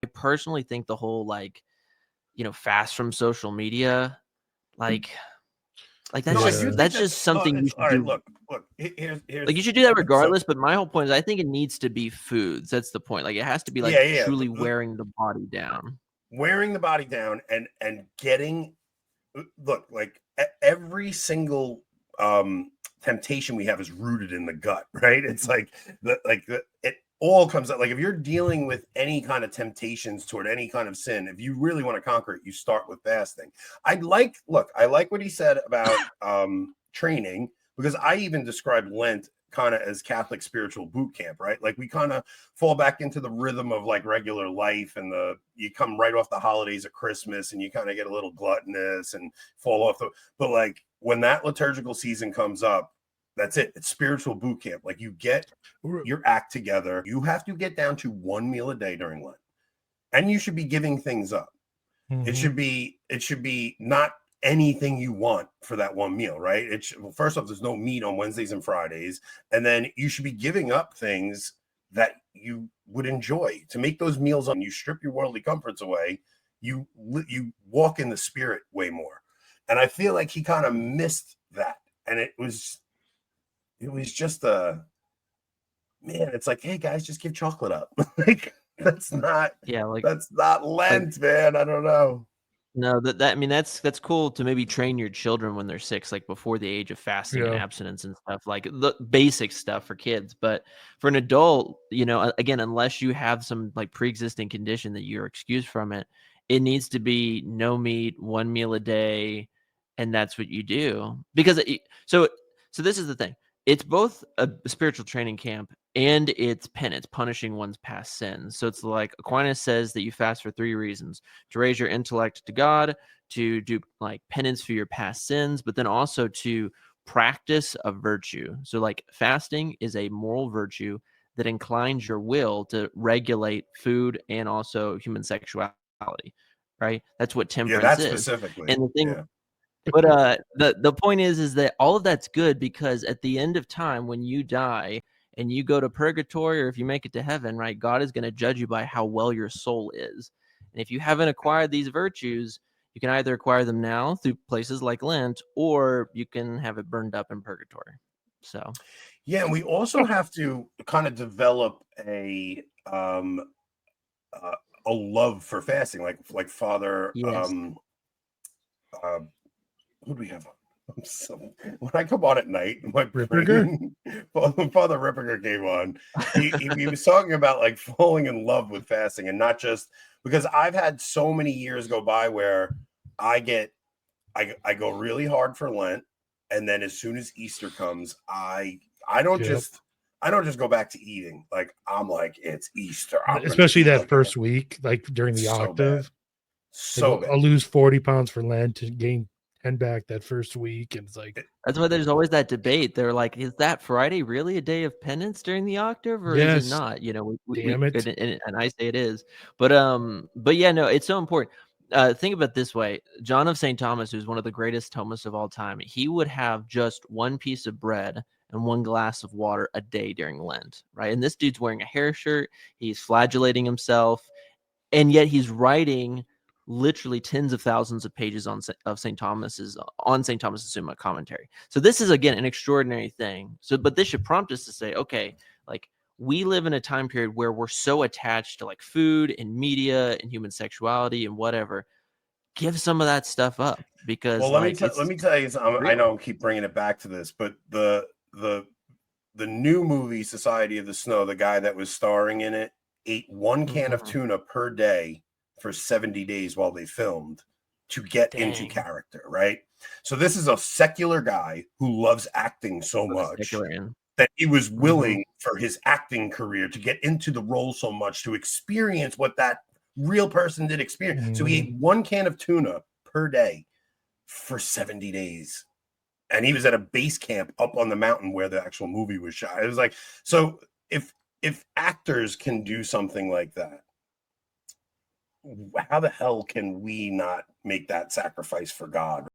personally think the whole fast from social media, like No, that's I do think that's just something you all should right. do. Look. Here's Like you should do that okay. So regardless, but my whole point is I think it needs to be foods. That's the point. Like it has to be like yeah. truly wearing the body down. Wearing the body down and getting look like every single temptation we have is rooted in the gut, right? It's like it all comes out. Like if you're dealing with any kind of temptations toward any kind of sin, if you really want to conquer it, you start with fasting. I like what he said about training, because I even describe Lent kind of as Catholic spiritual boot camp, right? Like we kind of fall back into the rhythm of like regular life, and you come right off the holidays of Christmas and you kind of get a little gluttonous and fall off but like when that liturgical season comes up, that's it. It's spiritual boot camp. Like you get your act together. You have to get down to one meal a day during Lent, and you should be giving things up. Mm-hmm. It should be not anything you want for that one meal, right? Well, first off, there's no meat on Wednesdays and Fridays, and then you should be giving up things that you would enjoy to make those meals on. You strip your worldly comforts away. You walk in the spirit way more, and I feel like he kind of missed that, and it was just man. It's like, hey guys, just give chocolate up. Like that's not Lent, man. I don't know. No, I mean that's cool to maybe train your children when they're 6, like before the age of fasting and abstinence and stuff, like the basic stuff for kids. But for an adult, again, unless you have some like pre-existing condition that you're excused from it, it needs to be no meat, one meal a day, and that's what you do. Because so this is the thing. It's both a spiritual training camp and it's penance, punishing one's past sins. So it's like Aquinas says that you fast for 3 reasons: to raise your intellect to God, to do like penance for your past sins, but then also to practice a virtue. So like fasting is a moral virtue that inclines your will to regulate food and also human sexuality, right? That's what temperance is. Specifically. And the thing but the point is that all of that's good, because at the end of time, when you die and you go to purgatory, or if you make it to heaven, right, God is going to judge you by how well your soul is. And if you haven't acquired these virtues, you can either acquire them now through places like Lent, or you can have it burned up in purgatory. So yeah, and we also have to kind of develop a love for fasting, like Father who do we have? So when I come on at night, my brain, Father Ripperger came on. He was talking about like falling in love with fasting, and not just because I've had so many years go by where I go really hard for Lent, and then as soon as Easter comes, I don't just go back to eating. Like I'm like, it's Easter, especially that first week, like during the octave. So I'll lose 40 pounds for Lent to gain 10 back that first week, and it's like that's why there's always that debate. They're like, is that Friday really a day of penance during the octave, or is it not? Damn it. And I say it is. But yeah, no, it's so important. Think about it this way. John of St. Thomas, who's one of the greatest Thomists of all time, he would have just one piece of bread and one glass of water a day during Lent, right? And this dude's wearing a hair shirt. He's flagellating himself, and yet he's writing literally tens of thousands of pages on St. Thomas's Summa commentary. So this is, again, an extraordinary thing. But this should prompt us to say, okay, like we live in a time period where we're so attached to like food and media and human sexuality and whatever. Give some of that stuff up, because let me tell you something. I don't keep bringing it back to this, but the new movie Society of the Snow, the guy that was starring in it ate one can of tuna per day for 70 days while they filmed to get into character, right? So this is a secular guy who loves acting so much that he was willing for his acting career to get into the role so much to experience what that real person did experience. So he ate one can of tuna per day for 70 days. And he was at a base camp up on the mountain where the actual movie was shot. It was like, so if actors can do something like that, how the hell can we not make that sacrifice for God?